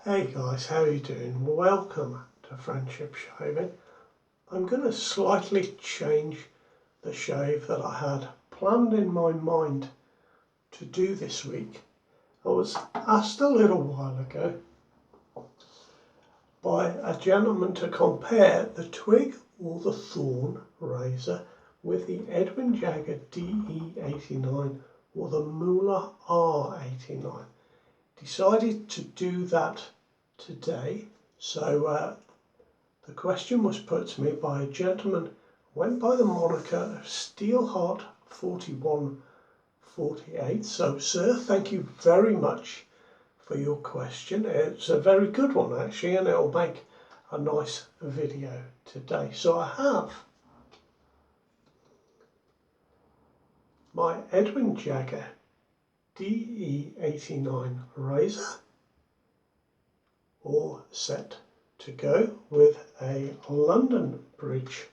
Hey guys, how are you doing? Welcome to Friendship Shaving. I'm going to slightly change the shave that I had planned in my mind to do this week. I was asked a little while ago by a gentleman to compare the Twig or the Thorn razor with the Edwin Jagger DE89 or the Moolah R89. Decided to do that today, so the question was put to me by a gentleman who went by the moniker of Steelheart 4148. So sir, thank you very much for your question. It's a very good one actually, and it'll make a nice video today. So I have my Edwin Jagger DE89 razor, all set to go with a London Bridge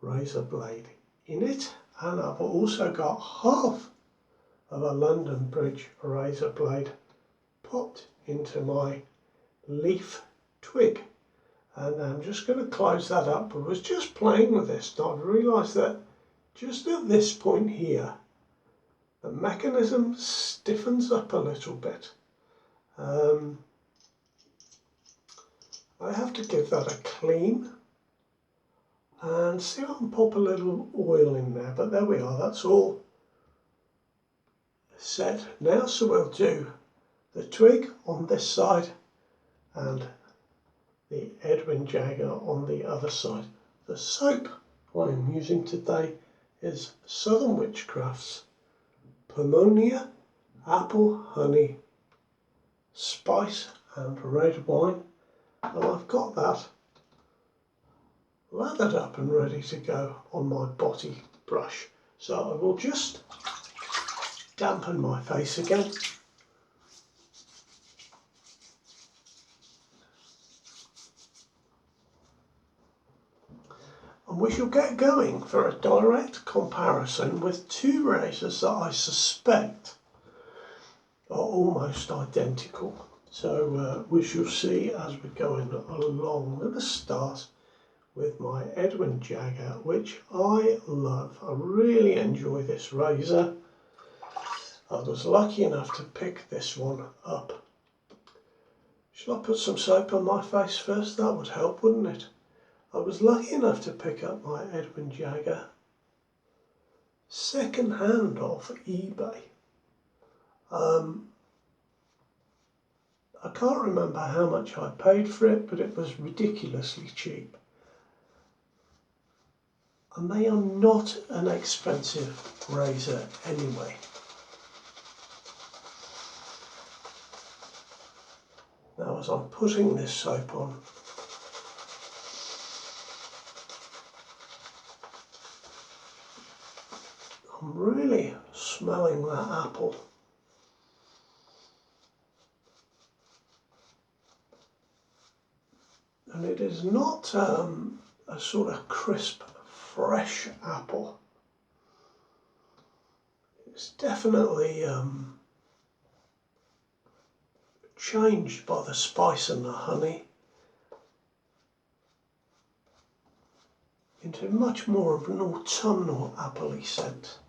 razor blade in it, and I've also got half of a London Bridge razor blade popped into my leaf twig, and I'm just going to close that up. I was just playing with this and I've realised that just at this point here the mechanism stiffens up a little bit. I have to give that a clean and see if I can pop a little oil in there, but there we are, that's all set now. So we'll do the Twig on this side and the Edwin Jagger on the other side. The soap I am using today is Southern Witchcraft's Pomonia, apple, honey, spice and red wine, and I've got that lathered up and ready to go on my body brush. So I will just dampen my face again. And we shall get going for a direct comparison with two razors that I suspect are almost identical. So we shall see as we're going along. I'm going to start with my Edwin Jagger, which I love. I really enjoy this razor. I was lucky enough to pick this one up. Shall I put some soap on my face first? That would help, wouldn't it? I was lucky enough to pick up my Edwin Jagger second hand off eBay. I can't remember how much I paid for it, but it was ridiculously cheap. And they are not an expensive razor anyway. Now as I'm putting this soap on, I'm really smelling that apple. And it is not a sort of crisp, fresh apple. It's definitely changed by the spice and the honey into much more of an autumnal appley scent.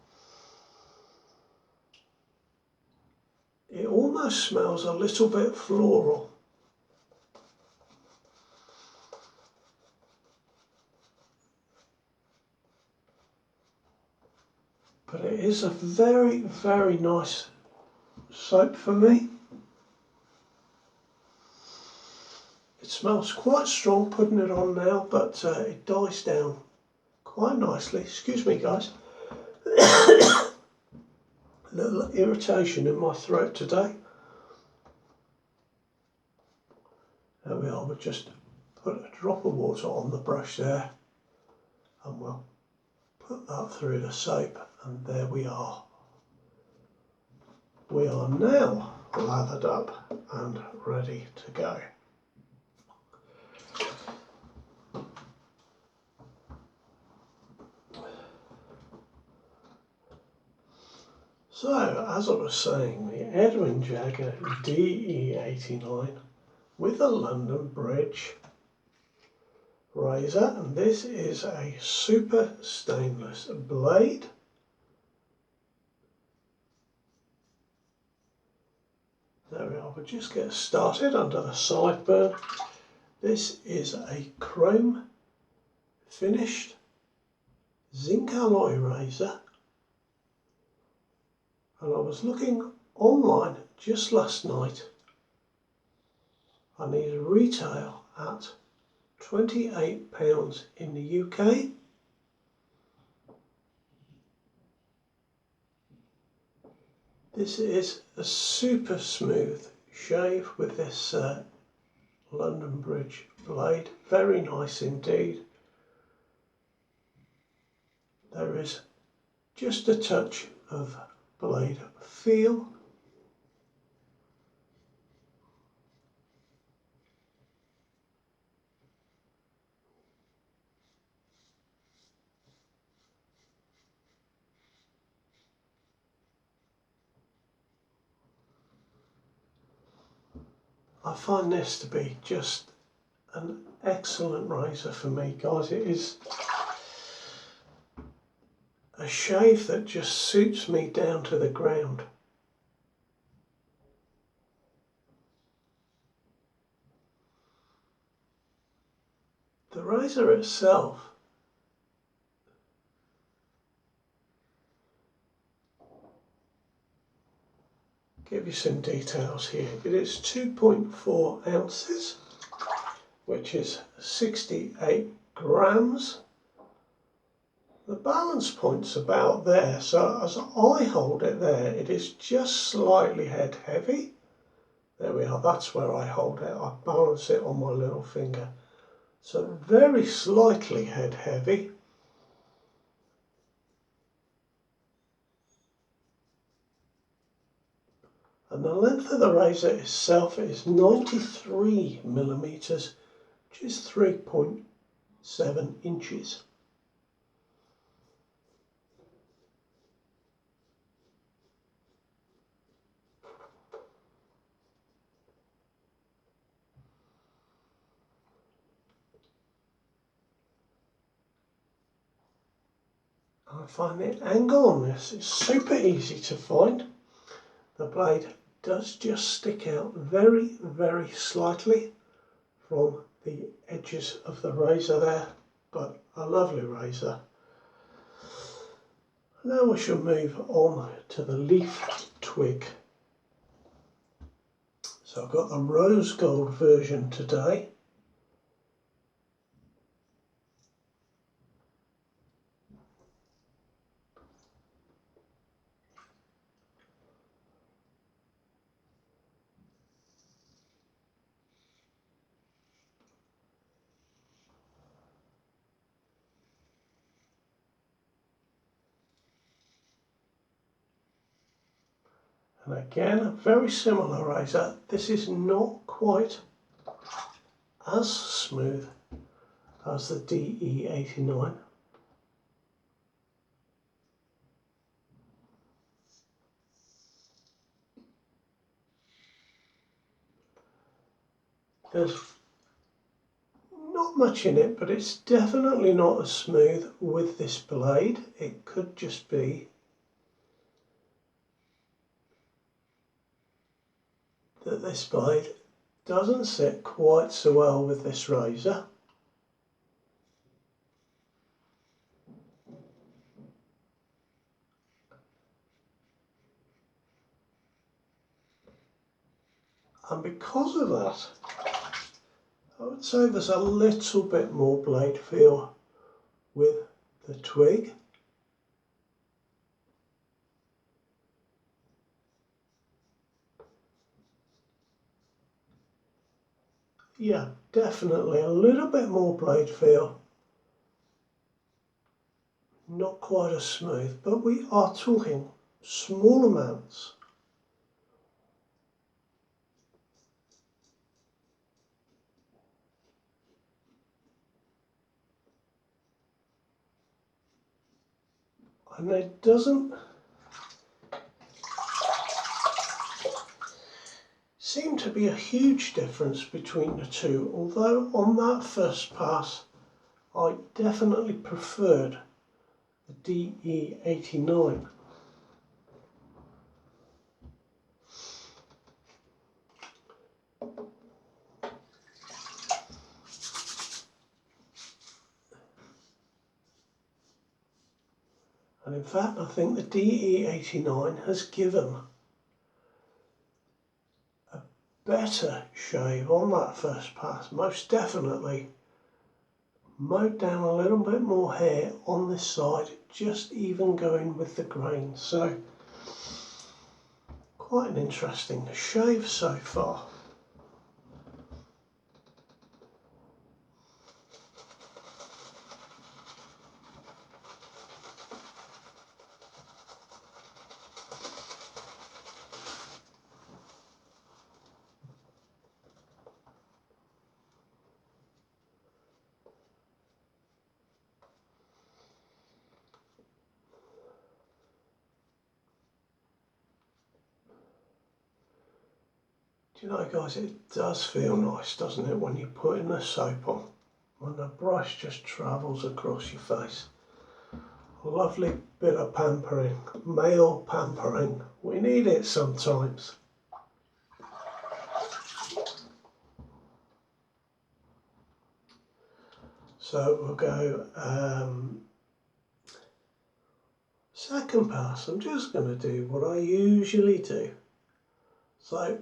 It almost smells a little bit floral. But it is a very, very nice soap for me. It smells quite strong putting it on now, but it dies down quite nicely. Excuse me guys. A little irritation in my throat today. There we are, we'll just put a drop of water on the brush there and we'll put that through the soap, and there we are. We are now lathered up and ready to go. So, as I was saying, the Edwin Jagger DE89 with a London Bridge razor, and this is a super stainless blade. There we are, we'll just get started under the sideburn. This is a chrome finished zinc alloy razor, and I was looking online just last night and these retail at £28 in the UK. This is a super smooth shave with this London Bridge blade, very nice indeed. There is just a touch of blade feel. I find this to be just an excellent razor for me, guys. It is a shave that just suits me down to the ground. The razor itself give you some details here. It is 2.4 ounces, which is 68 grams. The balance point's about there, so as I hold it there, it is just slightly head heavy. There we are, that's where I hold it. I balance it on my little finger. So very slightly head heavy. And the length of the razor itself is 93 millimeters, which is 3.7 inches. I find the angle on this is super easy to find. The blade does just stick out very, very slightly from the edges of the razor there, but a lovely razor. Now we shall move on to the leaf twig. So I've got the rose gold version today. And again, a very similar razor. This is not quite as smooth as the DE89. There's not much in it, but it's definitely not as smooth with this blade. It could just be that this blade doesn't sit quite so well with this razor. And because of that, I would say there's a little bit more blade feel with the Twig. Yeah, definitely a little bit more blade feel. Not quite as smooth, but we are talking small amounts. And it doesn't seemed to be a huge difference between the two, although on that first pass I definitely preferred the DE89. And in fact, I think the DE89 has given a better shave on that first pass. Most definitely mowed down a little bit more hair on this side, just even going with the grain. So quite an interesting shave so far. Do you know, guys, it does feel nice, doesn't it, when you're putting the soap on, when the brush just travels across your face. A lovely bit of pampering, male pampering. We need it sometimes. So we'll go second pass. I'm just going to do what I usually do. So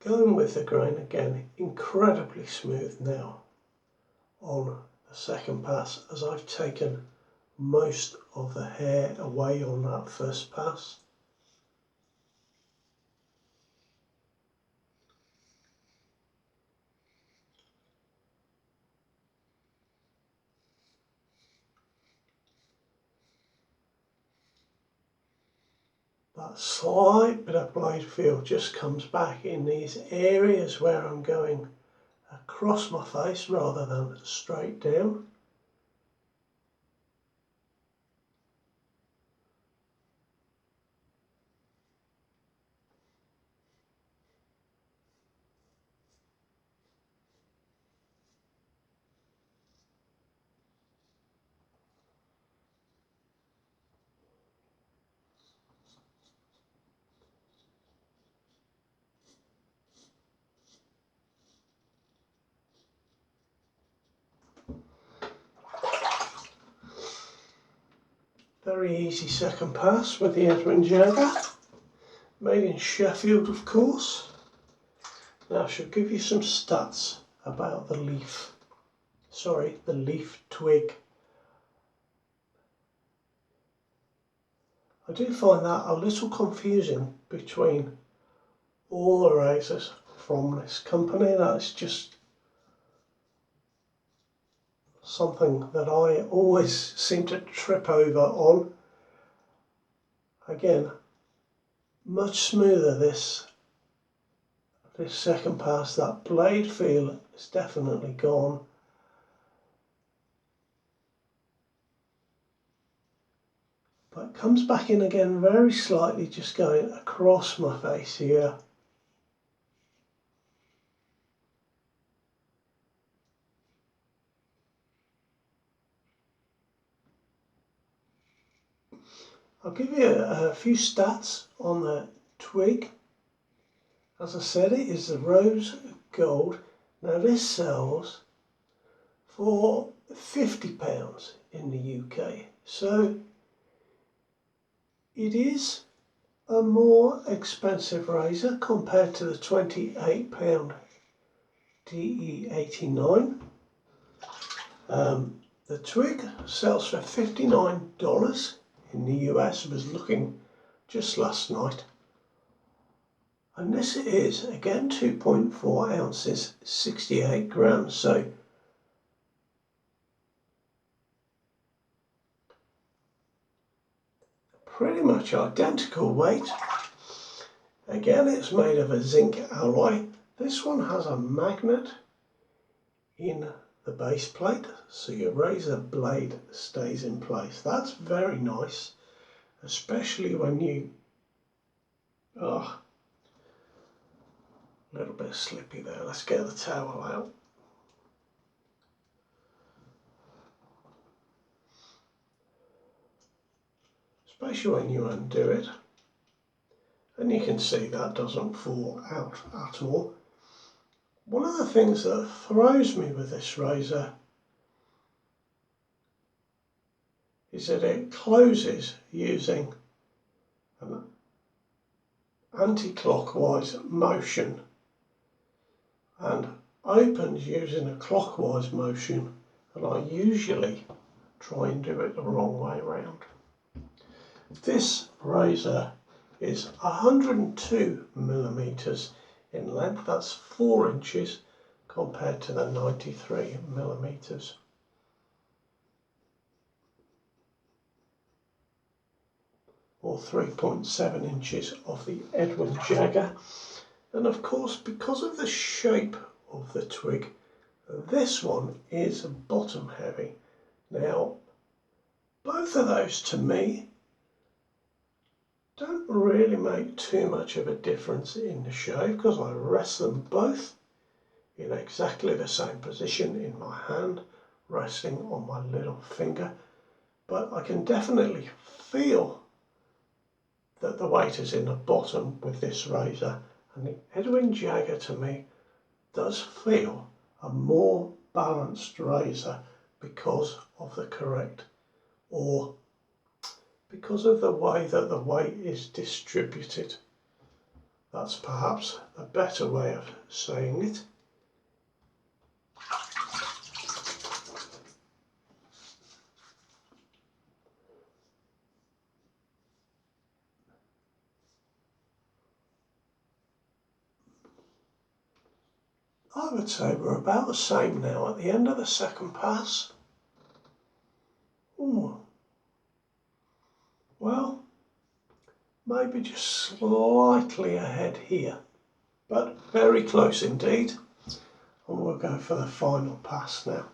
going with the grain again, incredibly smooth now on the second pass, as I've taken most of the hair away on that first pass. That slight bit of blade feel just comes back in these areas where I'm going across my face rather than straight down. Very easy second pass with the Edwin Jagger, made in Sheffield, of course. Now I shall give you some stats about the leaf. Sorry, the leaf twig. I do find that a little confusing between all the razors from this company. That's just something that I always seem to trip over on. Again, much smoother this second pass. That blade feel is definitely gone. But it comes back in again very slightly, just going across my face here. I'll give you a few stats on the Twig. As I said, it is the rose gold. Now this sells for £50 in the UK. So it is a more expensive razor compared to the £28 DE89. The Twig sells for $59 in the US. I was looking just last night. And this is, again, 2.4 ounces, 68 grams. So pretty much identical weight. Again, it's made of a zinc alloy. This one has a magnet in the base plate, so your razor blade stays in place. That's very nice, especially when you Oh, a little bit slippy there. Let's get the towel out. Especially when you undo it. And you can see that doesn't fall out at all. One of the things that throws me with this razor is that it closes using an anti-clockwise motion and opens using a clockwise motion, and I usually try and do it the wrong way around. This razor is 102 millimeters in length, that's 4 inches compared to the 93 millimeters. Or 3.7 inches of the Edwin Jagger. And of course, because of the shape of the twig, this one is bottom heavy. Now, both of those to me don't really make too much of a difference in the shave, because I rest them both in exactly the same position in my hand, resting on my little finger. But I can definitely feel that the weight is in the bottom with this razor, and the Edwin Jagger to me does feel a more balanced razor because of the correct, or because of the way that the weight is distributed. That's perhaps a better way of saying it. I would say we're about the same now at the end of the second pass. Ooh. Well, maybe just slightly ahead here, but very close indeed. And we'll go for the final pass now.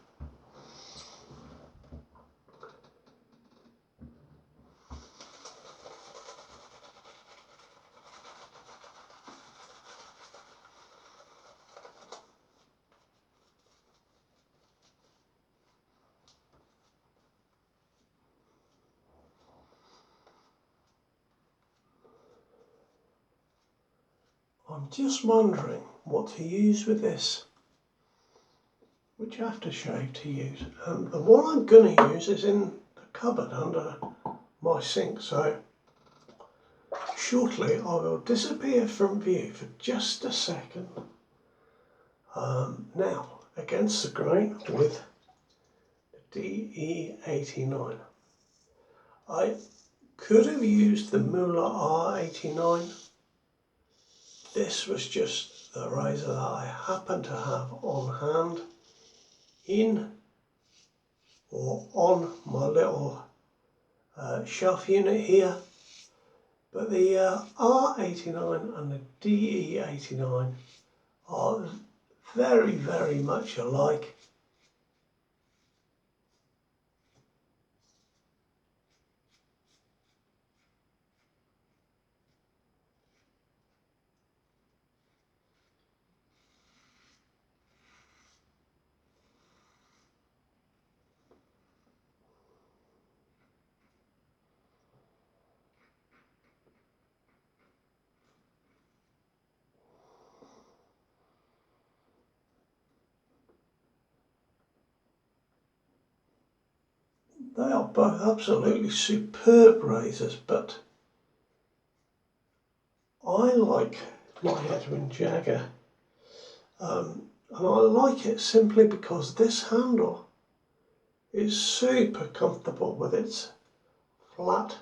I'm just wondering what to use with this, which aftershave to use, and the one I'm going to use is in the cupboard under my sink, so shortly I will disappear from view for just a second. Now, against the grain with the DE89. I could have used the Muller R89. This was just the razor that I happened to have on hand in or on my little shelf unit here, but the R89 and the DE89 are very, very much alike. They are both absolutely superb razors, but I like my Edwin Jagger, and I like it simply because this handle is super comfortable with its flat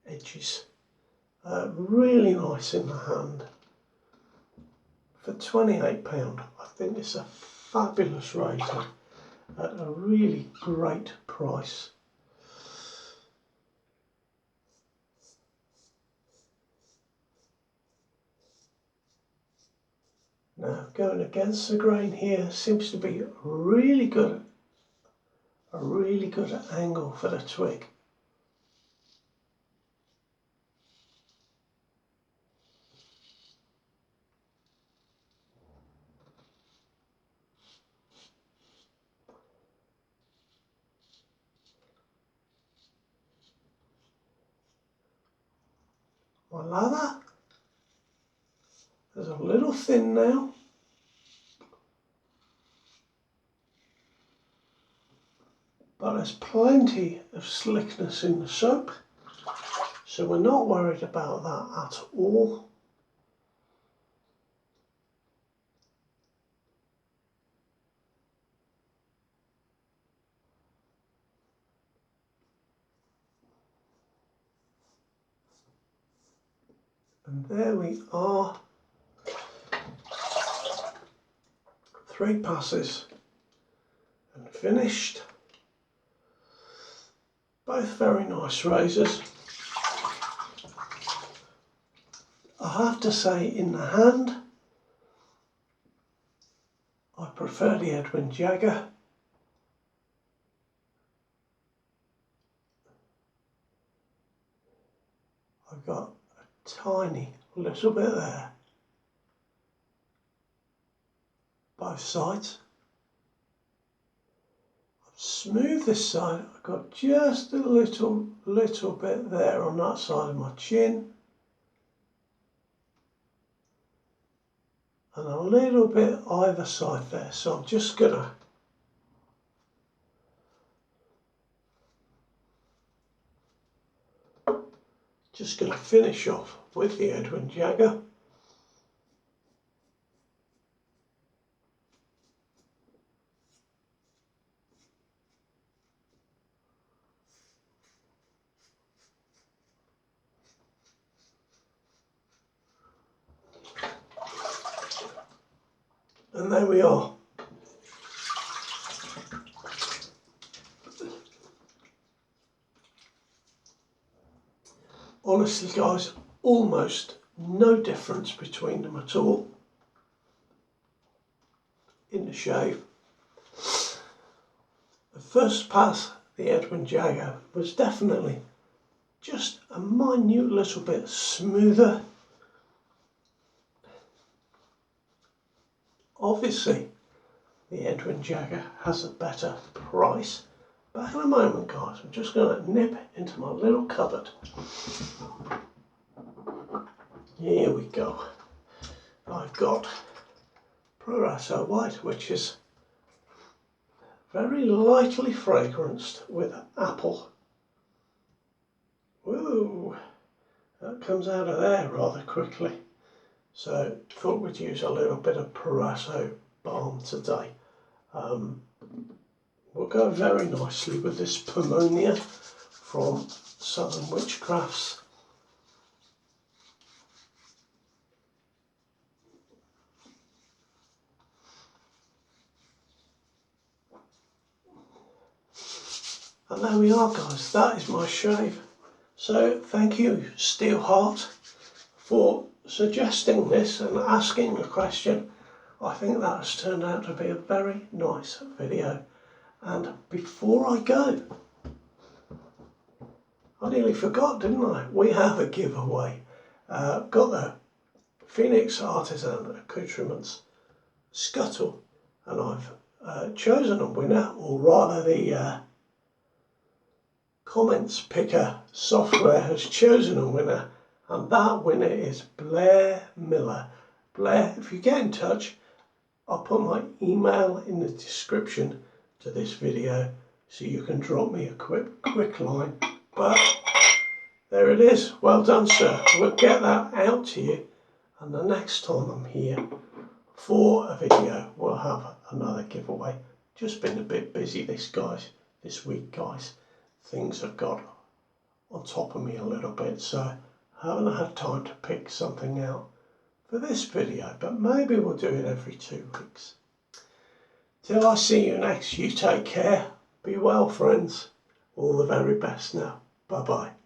edges. Really nice in the hand. For £28, I think it's a fabulous razor at a really great price. Now, going against the grain here seems to be a really good angle for the twig. my lather. There's a little thin now. But there's plenty of slickness in the soap, so we're not worried about that at all. And there we are. 3 passes and finished. Both very nice razors. I have to say, in the hand, I prefer the Edwin Jagger. I've got a tiny little bit there, both sides. Smooth this side, I've got just a little bit there on that side of my chin, and a little bit either side there. So I'm just gonna finish off with the Edwin Jagger. And there we are. Honestly guys, almost no difference between them at all in the shave. The first pass, the Edwin Jagger, was definitely just a minute little bit smoother. Obviously, the Edwin Jagger has a better price. Back in a moment, guys. I'm just going to nip into my little cupboard. Here we go. I've got Progresso White, which is very lightly fragranced with apple. Woo! That comes out of there rather quickly. So thought we'd use a little bit of Progresso balm today. Will go very nicely with this Pomonia from Southern Witchcrafts. And there we are guys, that is my shave. So thank you Steelheart for suggesting this and asking a question. I think that has turned out to be a very nice video. And before I go, I nearly forgot, didn't I? We have a giveaway. Got the Phoenix Artisan Accoutrements Scuttle, and I've chosen a winner, or rather the comments picker software has chosen a winner, and that winner is Blair Miller. Blair, if you get in touch, I'll put my email in the description to this video so you can drop me a quick line. But there it is. Well done, sir. We'll get that out to you, and the next time I'm here for a video we'll have another giveaway. Just been a bit busy this week guys. Things have got on top of me a little bit, so I haven't had time to pick something out for this video, but maybe we'll do it every 2 weeks. Till I see you next, you take care. Be well, friends. All the very best now. Bye bye.